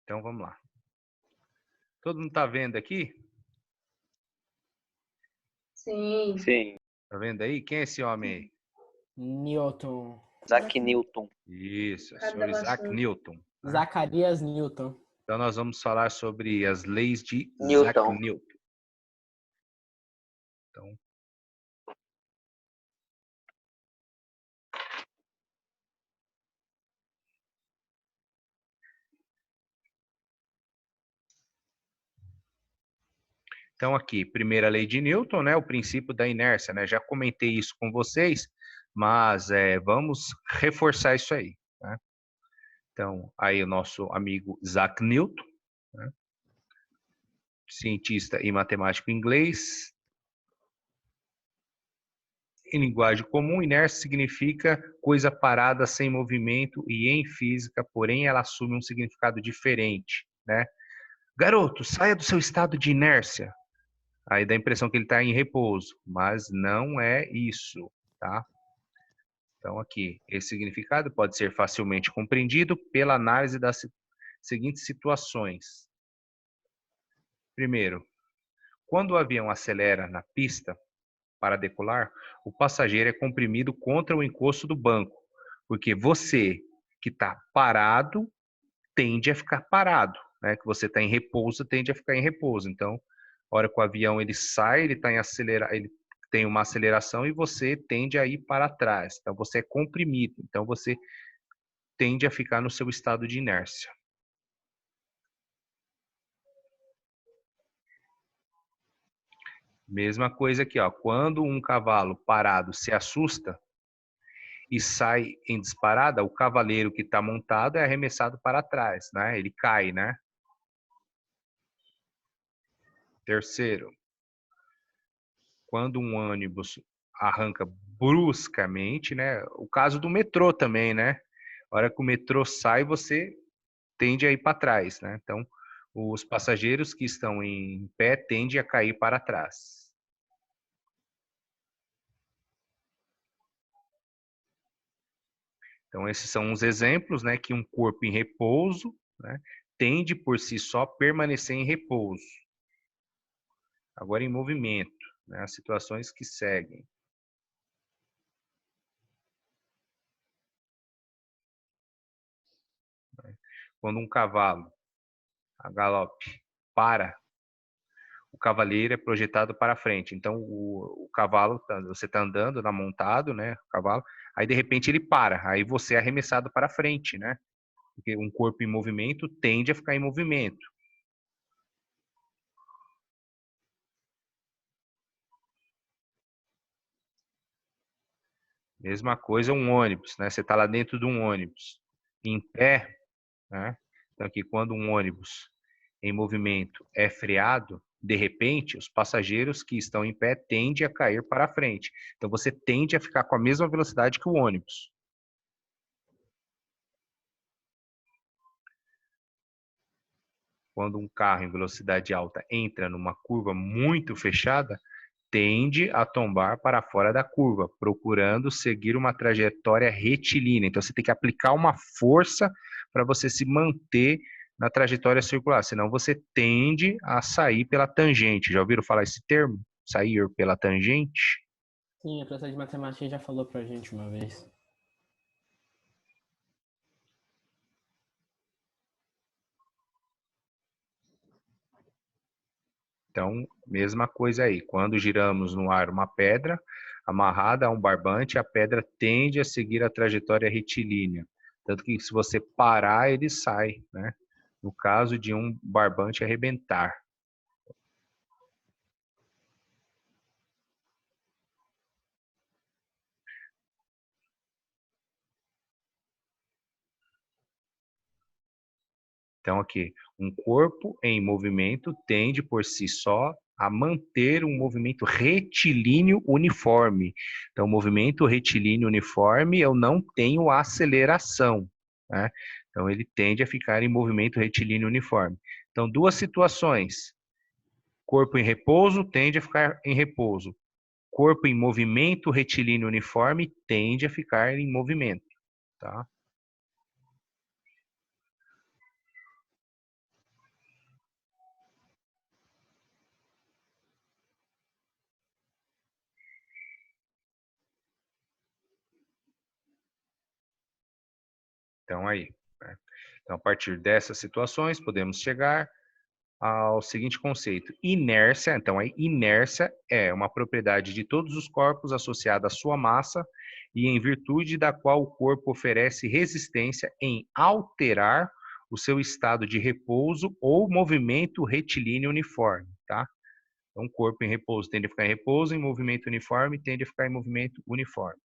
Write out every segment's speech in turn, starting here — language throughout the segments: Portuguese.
Então vamos lá. Todo mundo está vendo aqui? Sim. Sim. Tá vendo aí? Quem é esse homem aí? Newton. Isaac Newton. Isso, Cara senhor da Isaac maçã. Newton. Né? Zacarias Newton. Então nós vamos falar sobre as leis de Isaac Newton. Newton. Então, aqui, primeira lei de Newton, né, o princípio da inércia, né? Já comentei isso com vocês, mas vamos reforçar isso aí. Né? Então, aí o nosso amigo Isaac Newton, né? Cientista e matemático inglês. Em linguagem comum, inércia significa coisa parada sem movimento e em física, porém ela assume um significado diferente, né? Garoto, saia do seu estado de inércia. Aí dá a impressão que ele está em repouso, mas não é isso, tá? Então aqui, esse significado pode ser facilmente compreendido pela análise das seguintes situações. Primeiro, quando o avião acelera na pista para decolar, o passageiro é comprimido contra o encosto do banco, porque você que está parado tende a ficar parado, né? Que você está em repouso tende a ficar em repouso. Então, a hora que o avião ele sai, ele tem uma aceleração e você tende a ir para trás. Então, você é comprimido. Então, você tende a ficar no seu estado de inércia. Mesma coisa aqui, ó. Quando um cavalo parado se assusta e sai em disparada, o cavaleiro que está montado é arremessado para trás, né? Ele cai, né? Terceiro, quando um ônibus arranca bruscamente, né? O caso do metrô também, né? A hora que o metrô sai, você tende a ir para trás, né? Então, os passageiros que estão em pé tendem a cair para trás. Então, esses são uns exemplos, né? Que um corpo em repouso, né, tende por si só permanecer em repouso. Agora, em movimento, né? As situações que seguem. Quando um cavalo a galope para, o cavaleiro é projetado para frente. Então, o cavalo, você está andando, tá montado, né? O cavalo, aí de repente ele para, aí você é arremessado para frente, né? Porque um corpo em movimento tende a ficar em movimento. Mesma coisa um ônibus, né? Você está lá dentro de um ônibus, em pé, né? Então, aqui, quando um ônibus em movimento é freado, de repente, os passageiros que estão em pé tendem a cair para frente. Então, você tende a ficar com a mesma velocidade que o ônibus. Quando um carro em velocidade alta entra numa curva muito fechada, tende a tombar para fora da curva, procurando seguir uma trajetória retilínea. Então, você tem que aplicar uma força para você se manter na trajetória circular, senão você tende a sair pela tangente. Já ouviram falar esse termo? Sair pela tangente? Sim, a professora de matemática já falou pra gente uma vez. Então, mesma coisa aí. Quando giramos no ar uma pedra amarrada a um barbante, a pedra tende a seguir a trajetória retilínea. Tanto que se você parar, ele sai, né? No caso de um barbante arrebentar. Então, aqui, um corpo em movimento tende por si só a manter um movimento retilíneo uniforme. Então, movimento retilíneo uniforme, eu não tenho aceleração, né? Então, ele tende a ficar em movimento retilíneo uniforme. Então, duas situações. Corpo em repouso tende a ficar em repouso. Corpo em movimento retilíneo uniforme tende a ficar em movimento, tá? Então, aí. Né? Então, a partir dessas situações, podemos chegar ao seguinte conceito. Inércia, então, a inércia é uma propriedade de todos os corpos associada à sua massa e em virtude da qual o corpo oferece resistência em alterar o seu estado de repouso ou movimento retilíneo uniforme, tá? Então, o corpo em repouso tende a ficar em repouso, em movimento uniforme tende a ficar em movimento uniforme.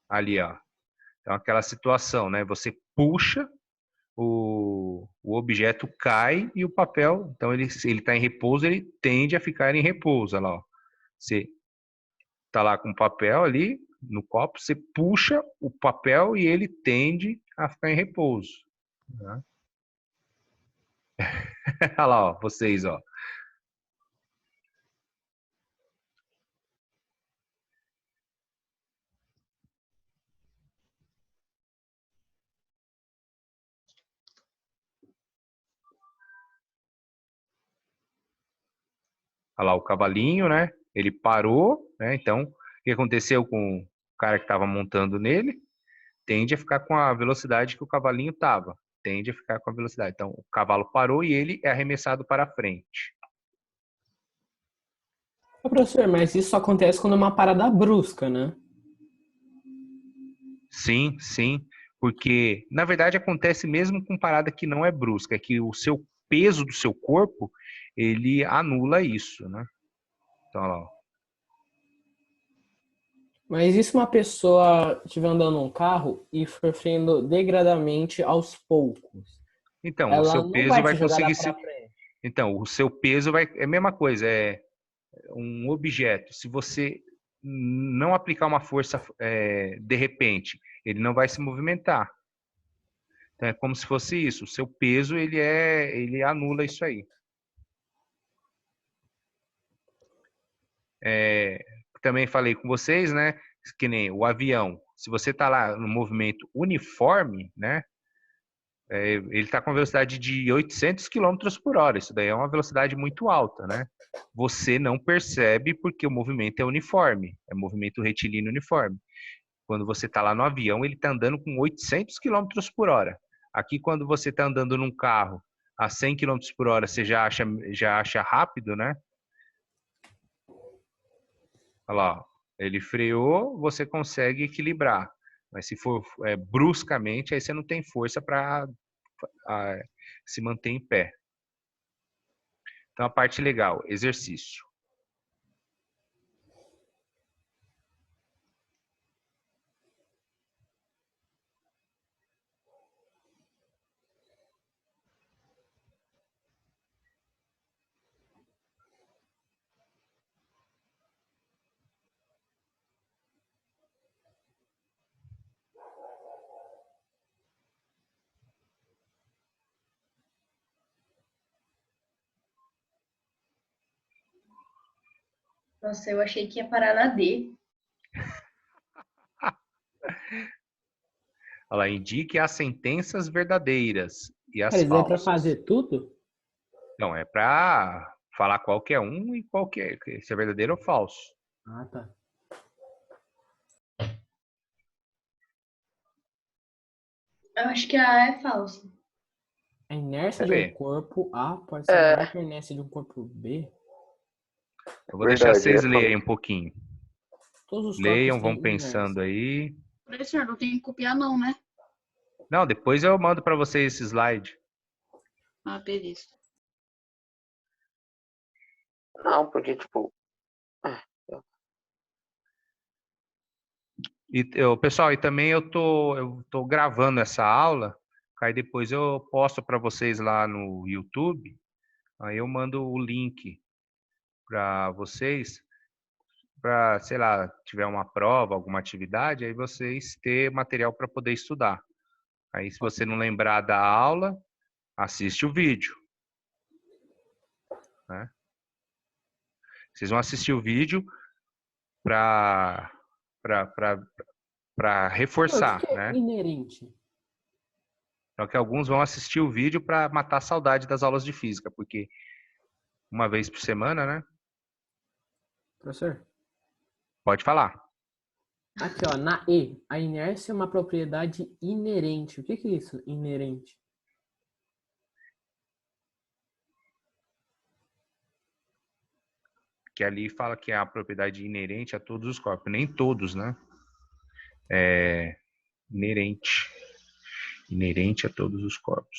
Ali, ó. Então, aquela situação, né? Você puxa, o objeto cai e o papel, então ele está em repouso, ele tende a ficar em repouso. Olha lá, ó. Você está lá com o papel ali no copo, você puxa o papel e ele tende a ficar em repouso. Né? Olha lá, ó, vocês, ó. Olha lá o cavalinho, né? Ele parou, né? Então, o que aconteceu com o cara que estava montando nele? Tende a ficar com a velocidade que o cavalinho estava. Tende a ficar com a velocidade. Então, o cavalo parou e ele é arremessado para frente. Professor, mas isso acontece quando é uma parada brusca, né? Sim, sim. Porque, na verdade, acontece mesmo com parada que não é brusca. É que o seu peso do seu corpo, ele anula isso, né? Então, olha lá, ó. Mas e se uma pessoa estiver andando num carro e for freando degradadamente aos poucos? Então, o Ela seu não peso vai vai ser jogada conseguir para se... frente. Então, o seu peso vai... É a mesma coisa, é um objeto. Se você não aplicar uma força de repente, ele não vai se movimentar. Então, é como se fosse isso. O seu peso, ele anula isso aí. Também falei com vocês, né? Que nem o avião. Se você está lá no movimento uniforme, né? Ele está com velocidade de 800 quilômetros por hora. Isso daí é uma velocidade muito alta, né? Você não percebe porque o movimento é uniforme, é movimento retilíneo uniforme. Quando você está lá no avião, ele está andando com 800 quilômetros por hora. Aqui, quando você está andando num carro a 100 quilômetros por hora, você já acha rápido, né? Olha lá, ele freou, você consegue equilibrar. Mas se for bruscamente, aí você não tem força para se manter em pé. Então, a parte legal, exercício. Nossa, eu achei que ia parar na D. Olha lá, indique as sentenças verdadeiras e as Cara, isso daí é pra falsas. fazer tudo? Não, é para falar qualquer um e qualquer, se é verdadeiro ou falso. Ah, tá. Eu acho que a A é falsa. A inércia de Pera um aí, corpo A pode ser É, maior que a inércia de um corpo B? eu vou deixar verdade. vocês lerem um pouquinho. Todos os corpos Leiam, têm vão inércia. pensando aí. Professor, não tem que copiar não, né? Não, depois eu mando para vocês esse slide. Ah, beleza. Não, porque, tipo, Pessoal, e também eu tô gravando essa aula, aí depois eu posto para vocês lá no YouTube. Aí eu mando o link para vocês, para, sei lá, tiver uma prova, alguma atividade, aí vocês ter material para poder estudar. Aí se você não lembrar da aula, assiste o vídeo, né? Vocês vão assistir o vídeo para para Professor, o que reforçar, que é né? inerente? Então que alguns vão assistir o vídeo para matar a saudade das aulas de física, porque uma vez por semana, né? Professor, Pode falar. Aqui, ó, na E, a inércia é uma propriedade inerente. O que é isso, inerente? Que ali fala que é a propriedade inerente a todos os corpos. Nem todos, né? É inerente. Inerente a todos os corpos.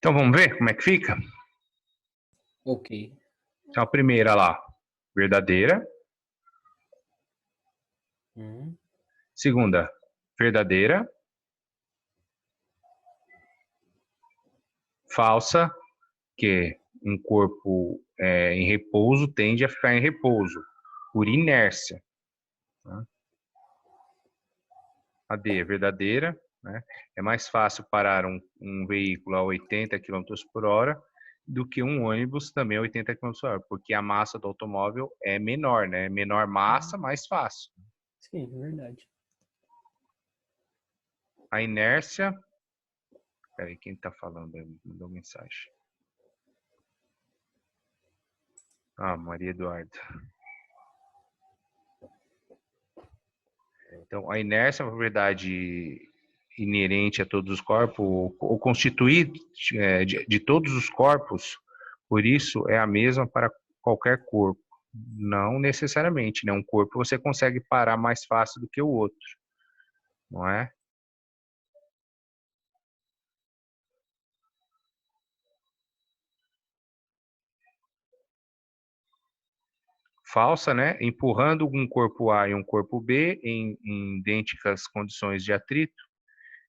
Então vamos ver como é que fica? Ok. Então a primeira lá, verdadeira. Segunda, verdadeira. Falsa, que um corpo em repouso tende a ficar em repouso, por inércia. Tá? A D, verdadeira. Né? É mais fácil parar um veículo a 80 km por hora do que um ônibus também a 80 km por hora, porque a massa do automóvel é menor, né? Menor massa, mais fácil. Sim, é verdade. A inércia... Peraí, quem está falando aí? Mandou mensagem. Ah, Maria Eduarda. Então, a inércia é uma propriedade inerente a todos os corpos, ou constituir de todos os corpos, por isso é a mesma para qualquer corpo. Não necessariamente, né? Um corpo você consegue parar mais fácil do que o outro, não é? Falsa, né? Empurrando um corpo A e um corpo B em idênticas condições de atrito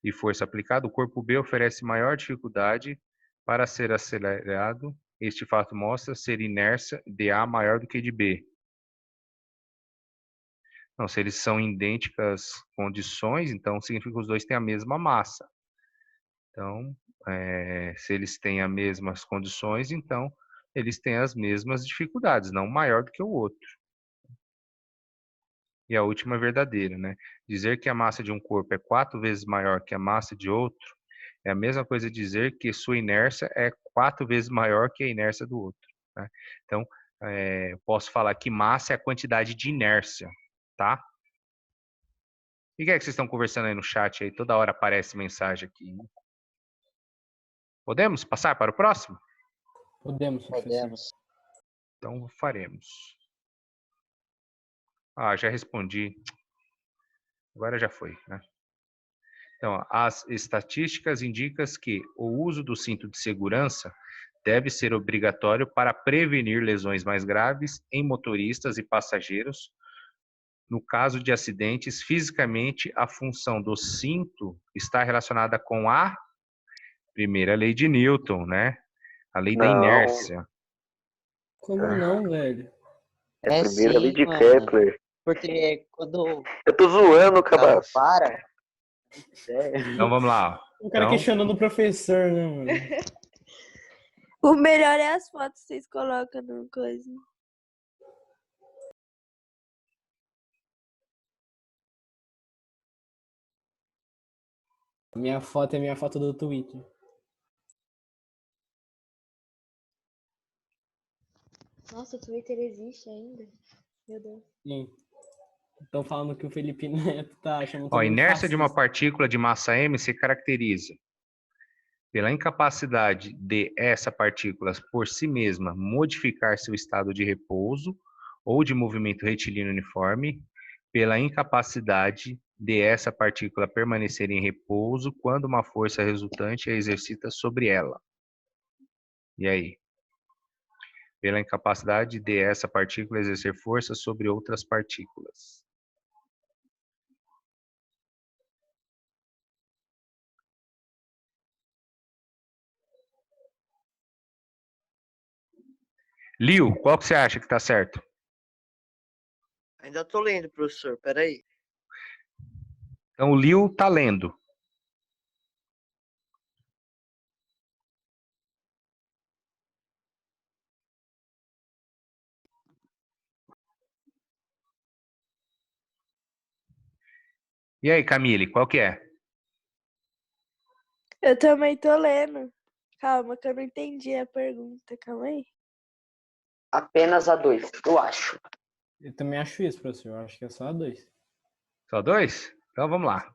e força aplicada, o corpo B oferece maior dificuldade para ser acelerado. Este fato mostra ser inércia de A maior do que de B. Então, se eles são em idênticas condições, então significa que os dois têm a mesma massa. Então, se eles têm as mesmas condições, então eles têm as mesmas dificuldades, não maior do que o outro. E a última é verdadeira, né? Dizer que a massa de um corpo é 4 vezes maior que a massa de outro é a mesma coisa dizer que sua inércia é 4 vezes maior que a inércia do outro. Né? Então, posso falar que massa é a quantidade de inércia, tá? E o que é que vocês estão conversando aí no chat? Aí toda hora aparece mensagem aqui. Podemos passar para o próximo? Podemos, professor. Podemos. Então, faremos. Ah, já respondi. Agora já foi, né? Então, as estatísticas indicam que o uso do cinto de segurança deve ser obrigatório para prevenir lesões mais graves em motoristas e passageiros. No caso de acidentes, fisicamente, a função do cinto está relacionada com a primeira lei de Newton, né? A lei da Não, inércia. Como não, velho? é a É primeira lei sim, de mano. Kepler. Porque quando Eu tô zoando, o carro cabaço. para, Então, vamos lá. O cara Então, questionando o professor, né, mano? O melhor é as fotos que vocês colocam no coisa. Minha foto é minha foto do Twitter. Nossa, o Twitter existe ainda? Meu Deus. Sim. Estão falando que o Felipe Neto tá chamando Ó, todo a mundo inércia de uma fascista. partícula de massa m se caracteriza pela incapacidade de essa partícula por si mesma modificar seu estado de repouso ou de movimento retilíneo uniforme, pela incapacidade de essa partícula permanecer em repouso quando uma força resultante é exercida sobre ela. E aí? Pela incapacidade de essa partícula exercer força sobre outras partículas. Liu, qual que você acha que está certo? Ainda tô lendo, professor. Peraí. Então, o Liu está lendo. E aí, Camille, qual que é? Eu também tô lendo. Calma, que eu não entendi a pergunta. Calma aí. Apenas a 2, eu acho. Eu também acho isso, professor. Eu acho que é só a 2. Só 2? Então, vamos lá.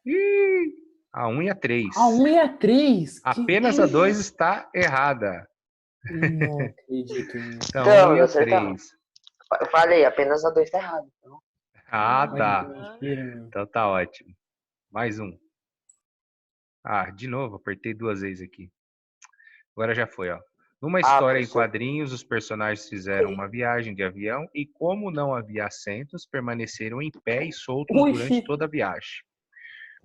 Ih, a 1 e a 3. A 1 e a 3? Apenas a 2 está errada. Não acredito nisso. Então, 1 e a acertamos. 3. Eu falei, apenas a 2 tá errado. Então. Ah, Olha tá. que mentira, meu. Então tá ótimo. Mais um. Ah, de novo, apertei 2 vezes aqui. Agora já foi, ó. Numa história em professor. quadrinhos, os personagens fizeram uma viagem de avião e, como não havia assentos, permaneceram em pé e soltos durante Oxi, toda a viagem.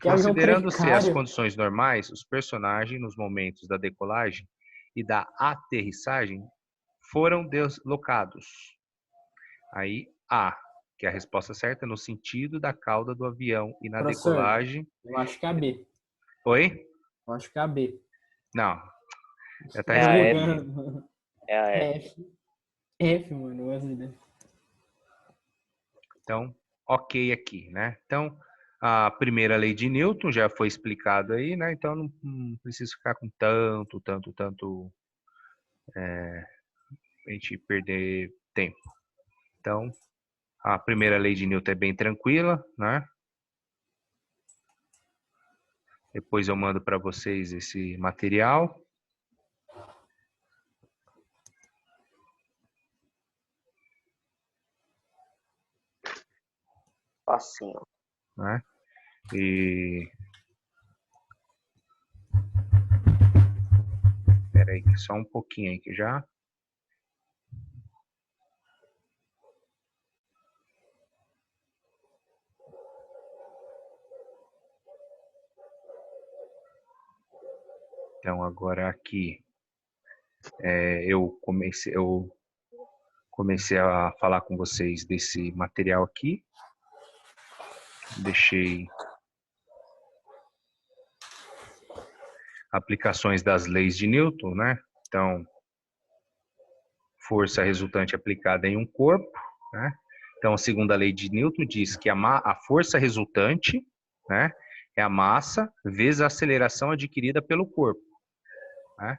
que avião Considerando-se as precário. condições normais, os personagens, nos momentos da decolagem e da aterrissagem, foram deslocados. Aí, A, que é a resposta certa, no sentido da cauda do avião e na Professor, decolagem. eu acho que é a B. Oi? Eu acho que é a B. Não. Já tá É a F. respondido. É a F. F. F, mano. Eu gosto dele. Então, ok aqui, né? Então, a primeira lei de Newton já foi explicado aí, né? Então, não preciso ficar com tanto a gente perder tempo. Então, a primeira lei de Newton é bem tranquila, né? Depois eu mando para vocês esse material. Facinho. Né? E espera aí, só um pouquinho aí que já. Então agora aqui eu comecei a falar com vocês desse material aqui. Deixei aplicações das leis de Newton, né? Então, força resultante aplicada em um corpo, né? Então, a segunda lei de Newton diz que a força resultante, né, é a massa vezes a aceleração adquirida pelo corpo, né?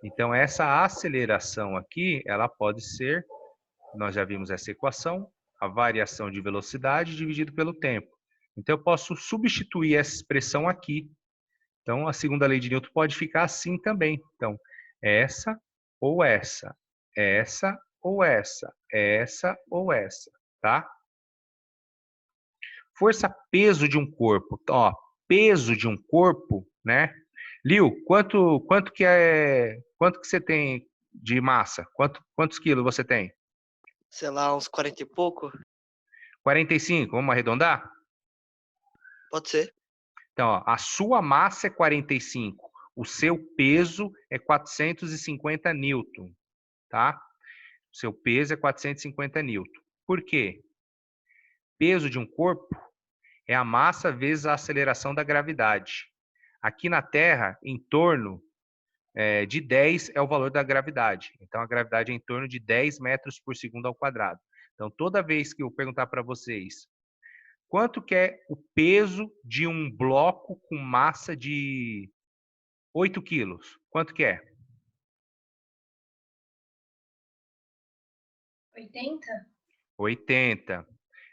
Então, essa aceleração aqui, ela pode ser, nós já vimos essa equação, a variação de velocidade dividido pelo tempo. Então, eu posso substituir essa expressão aqui. Então, a segunda lei de Newton pode ficar assim também. Então, essa ou essa, essa ou essa ou essa, tá? Força-peso de um corpo. Ó, peso de um corpo, né? Liu, quanto que você tem de massa? Quantos quilos você tem? Sei lá, uns 40 e pouco. 45, vamos arredondar? Pode ser. Então, ó, a sua massa é 45, o seu peso é 450 newton, tá? O seu peso é 450 newton. Por quê? Peso de um corpo é a massa vezes a aceleração da gravidade. Aqui na Terra, em torno de 10 é o valor da gravidade. Então, a gravidade é em torno de 10 metros por segundo ao quadrado. Então, toda vez que eu perguntar para vocês Quanto que é o peso de um bloco com massa de 8 quilos? Quanto que é? 80? 80.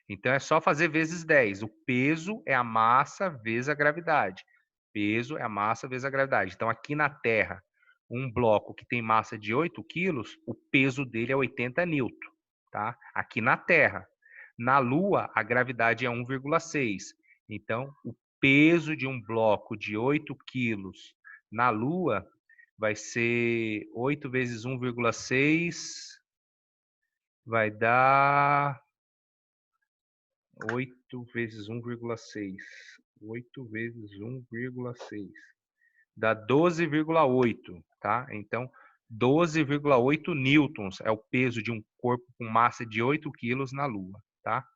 Então, é só fazer vezes 10. O peso é a massa vezes a gravidade. Peso é a massa vezes a gravidade. Então, aqui na Terra, um bloco que tem massa de 8 quilos, o peso dele é 80 newton. Tá? Aqui na Terra. Na Lua, a gravidade é 1,6. Então, o peso de um bloco de 8 quilos na Lua vai ser 8 vezes 1,6, vai dar 8 vezes 1,6. 8 vezes 1,6. Dá 12,8, tá? Então, 12,8 newtons é o peso de um corpo com massa de 8 quilos na Lua, tá?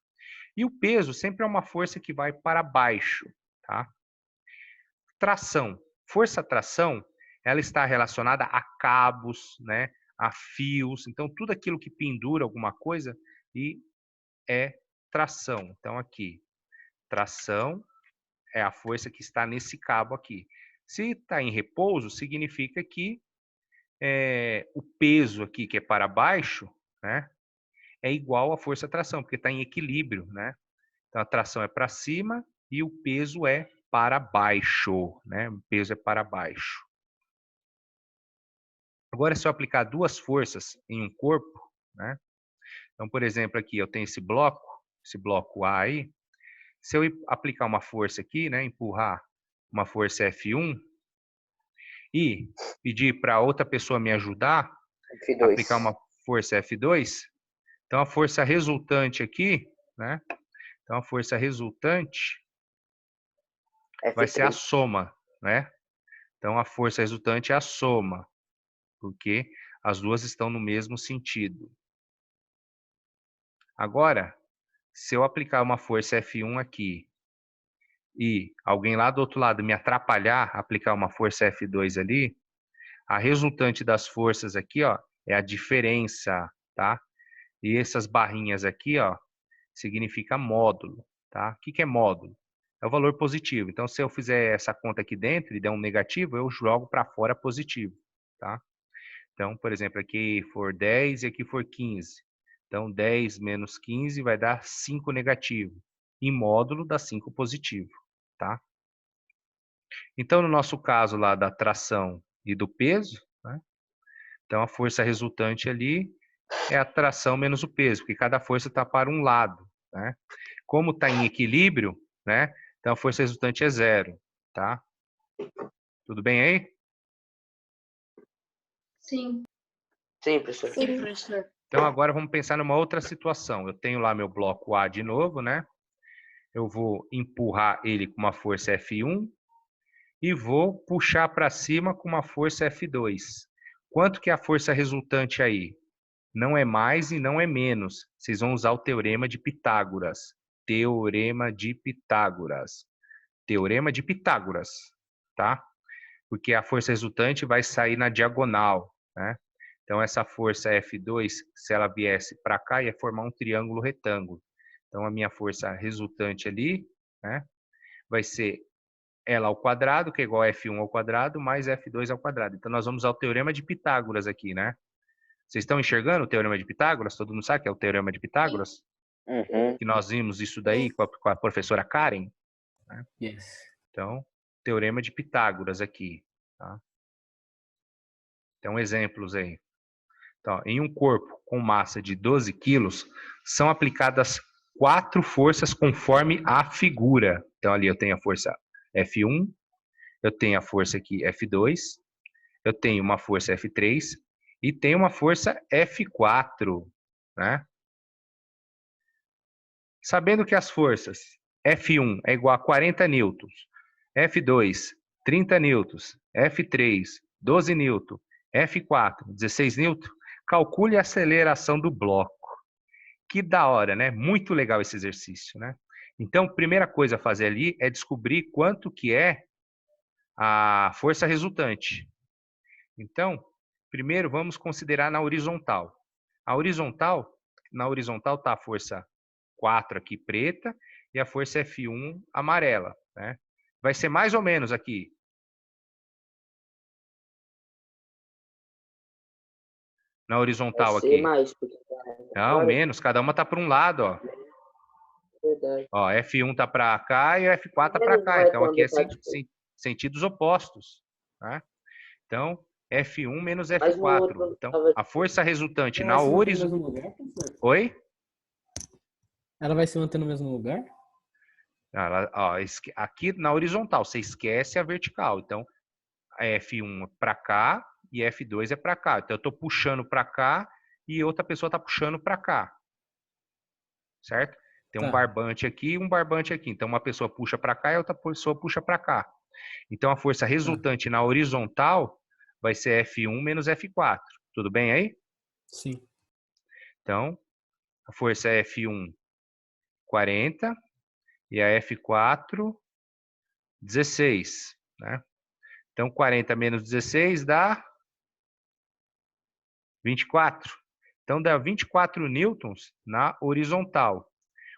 E o peso sempre é uma força que vai para baixo, tá? Tração. Força-tração, ela está relacionada a cabos, né? A fios. Então, tudo aquilo que pendura alguma coisa e é tração. Então, aqui, tração é a força que está nesse cabo aqui. Se está em repouso, significa que o peso aqui, que é para baixo, né, é igual à força-tração, porque está em equilíbrio, né? Então, a tração é para cima e o peso é para baixo, né? O peso é para baixo. Agora, se eu aplicar duas forças em um corpo, né? Então, por exemplo, aqui eu tenho esse bloco A aí. Se eu aplicar uma força aqui, né, empurrar uma força F1 e pedir para outra pessoa me ajudar, F2. aplicar uma força F2, então a força resultante aqui, né? Então a força resultante vai ser a F3. soma, né? Então a força resultante é a soma, porque as duas estão no mesmo sentido. Agora, se eu aplicar uma força F1 aqui e alguém lá do outro lado me atrapalhar, aplicar uma força F2 ali, a resultante das forças aqui, ó, é a diferença, tá? E essas barrinhas aqui, ó, significa módulo, tá? O que é módulo? É o valor positivo. Então, se eu fizer essa conta aqui dentro e der um negativo, eu jogo para fora positivo, tá? Então, por exemplo, aqui for 10 e aqui for 15. Então, 10 menos 15 vai dar 5 negativo. E módulo dá 5 positivo, tá? Então, no nosso caso lá da tração e do peso, né? Então, a força resultante ali é a tração menos o peso, porque cada força está para um lado, né? Como está em equilíbrio, né? Então, a força resultante é zero, tá? Tudo bem aí? Sim. Sim, professor. Sim, professor. Então, agora vamos pensar numa outra situação. Eu tenho lá meu bloco A de novo, né? Eu vou empurrar ele com uma força F1 e vou puxar para cima com uma força F2. Quanto que é a força resultante aí? Não é mais e não é menos. Vocês vão usar o teorema de Pitágoras. Teorema de Pitágoras. Teorema de Pitágoras, tá? Porque a força resultante vai sair na diagonal, né? Então, essa força F2, se ela viesse para cá, ia formar um triângulo retângulo. Então, a minha força resultante ali, né, vai ser ela ao quadrado, que é igual a F1 ao quadrado, mais F2 ao quadrado. Então, nós vamos usar o teorema de Pitágoras aqui, né? Vocês estão enxergando o teorema de Pitágoras? Todo mundo sabe que é o teorema de Pitágoras? Uhum. Que nós vimos isso daí com a professora Karen, né? Yes. Então, teorema de Pitágoras aqui, tá? Então, exemplos aí. Então, em um corpo com massa de 12 quilos, são aplicadas 4 forças conforme a figura. Então, ali eu tenho a força F1, eu tenho a força aqui F2, eu tenho uma força F3 e tenho uma força F4, né? Sabendo que as forças F1 é igual a 40 newtons, F2, 30 newtons, F3, 12 newtons, F4, 16 newtons, calcule a aceleração do bloco. Que da hora, né? Muito legal esse exercício, né? Então, a primeira coisa a fazer ali é descobrir quanto que é a força resultante. Então, primeiro vamos considerar na horizontal. Na horizontal está a força F4 aqui preta e a força F1 amarela, né? Vai ser mais ou menos aqui. Na horizontal Vai ser aqui. mais, porque Não, Agora- menos. Cada uma tá para um lado, ó. verdade. Ó, F1 tá para cá e o F4 tá para Menos cá. vai Então quando aqui é tá, tipo, sentidos opostos, né? Então, F1 menos Mas no F4. outro Então, tava- a força resultante Ela na vai se manter no horizontal... mesmo lugar, professor? Oi? Ela vai se manter no mesmo lugar? Aqui na horizontal, você esquece a vertical. Então, a F1 é para cá e F2 é para cá. Então, eu estou puxando para cá e outra pessoa está puxando para cá. Certo? Tem um Tá. barbante aqui e um barbante aqui. Então, uma pessoa puxa para cá e outra pessoa puxa para cá. Então, a força resultante na horizontal vai ser F1 menos F4. Tudo bem aí? Sim. Então, a força é F1, 40, e a F4, 16, né? Então, 40 menos 16 dá 24. Então, dá 24 newtons na horizontal.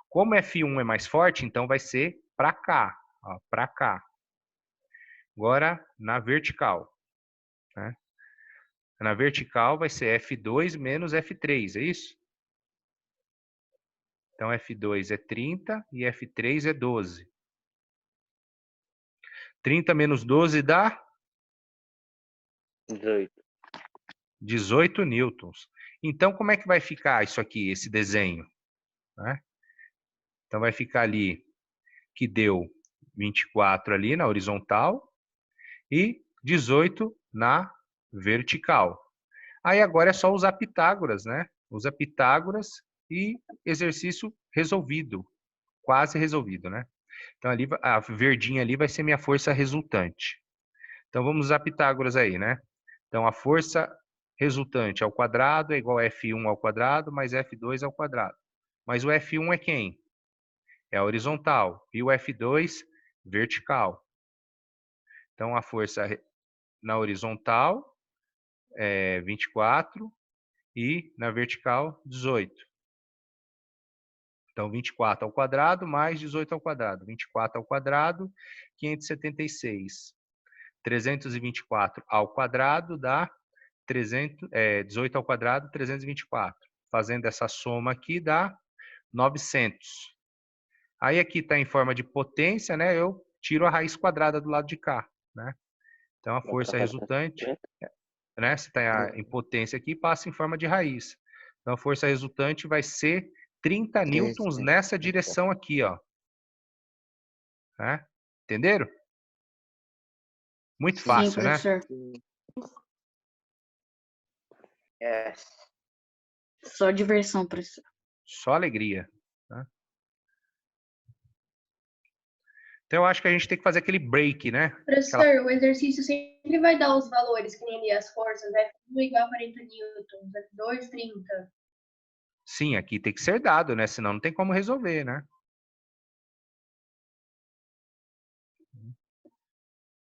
Como F1 é mais forte, então vai ser para cá, para cá. Agora, na vertical, né? Na vertical vai ser F2 menos F3, é isso? Então, F2 é 30 e F3 é 12. 30 menos 12 dá 18. 18 newtons. Então, como é que vai ficar isso aqui, esse desenho? Né? Então, vai ficar ali que deu 24 ali na horizontal e 18 na vertical. Aí agora é só usar Pitágoras, né? Usa Pitágoras e exercício resolvido. Quase resolvido, né? Então, ali, a verdinha ali vai ser minha força resultante. Então, vamos usar Pitágoras aí, né? Então, a força resultante ao quadrado é igual a F1 ao quadrado mais F2 ao quadrado. Mas o F1 é quem? É a horizontal. E o F2, vertical. Então, a força na horizontal é 24 e na vertical, 18. Então, 24 ao quadrado mais 18 ao quadrado. 24 ao quadrado, 576. 324 ao quadrado dá 18 ao quadrado, 324. Fazendo essa soma aqui dá 900. Aí aqui está em forma de potência, né? Eu tiro a raiz quadrada do lado de cá, né? Então a força resultante, né? Se está em potência aqui, passa em forma de raiz. Então a força resultante vai ser 30 newtons nessa direção aqui, ó. Né? Entenderam? Muito fácil, Sim, né? professor. Yes. Só diversão, professor. Só alegria. Tá? Então eu acho que a gente tem que fazer aquele break, né? Professor, o exercício sempre vai dar os valores, que nem ali as forças, F1 igual a 40 newtons, F2, 30. Sim, aqui tem que ser dado, né? Senão não tem como resolver, né?